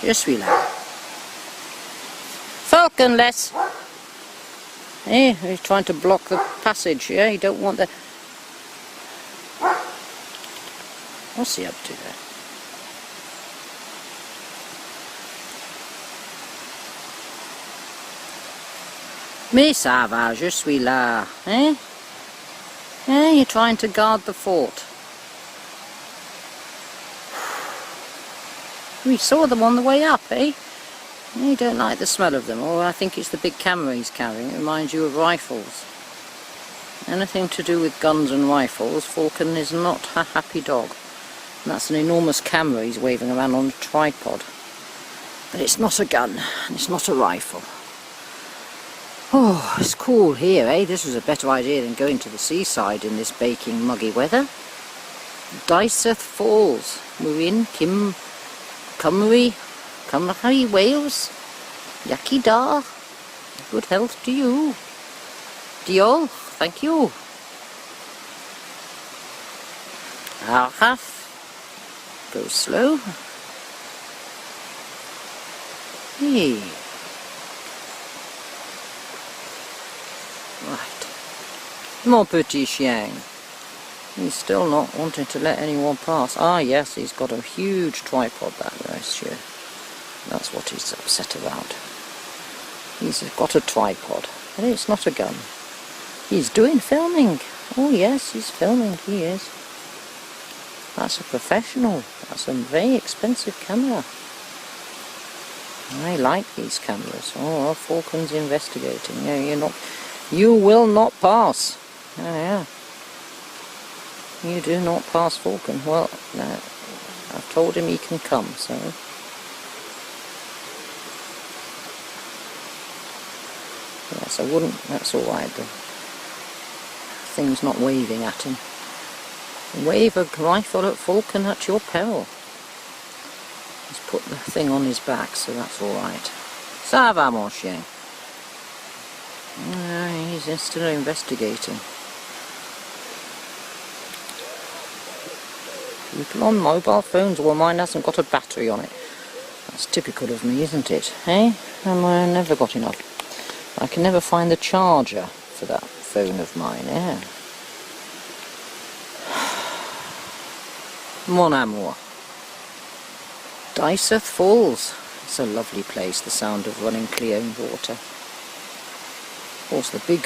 Je suis là. Falconless! Hey, he's trying to block the passage, yeah? You don't want the... What's he up to there? Mais ça va, je suis là, eh? Eh, you're trying to guard the fort. We saw them on the way up, eh? You don't like the smell of them, or I think it's the big camera he's carrying. It reminds you of rifles. Anything to do with guns and rifles, Falcon is not a happy dog. And that's an enormous camera he's waving around on a tripod. But it's not a gun, and it's not a rifle. Oh, it's cool here, eh? This was a better idea than going to the seaside in this baking, muggy weather. Dyserth Falls. We're in Cymru, Wales. Yaki da. Good health to you. Diol, thank you. Arhaf. Go slow. Hey. Right. Mon petit chien. He's still not wanting to let anyone pass. Ah yes, he's got a huge tripod, that monsieur. That's what he's upset about. He's got a tripod, and it's not a gun. He's doing filming. Oh yes, he's filming, he is. That's a professional. That's a very expensive camera. I like these cameras. Oh, Falcon's investigating. Yeah, you will not pass. Oh, yeah. You do not pass Falcon. Well, no, I've told him he can come, so... Yes, I wouldn't... That's alright, the thing's not waving at him. Wave a rifle at Falcon at your peril. He's put the thing on his back, so that's alright. Ça va, mon chien. He's still investigating. People on mobile phones, well, mine hasn't got a battery on it. That's typical of me, isn't it? Eh? And I never got enough. I can never find the charger for that phone of mine, yeah. Mon amour. Dyserth Falls. It's a lovely place, the sound of running clear water. Of course, the big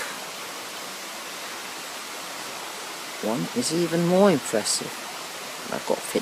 one is even more impressive. I've got fit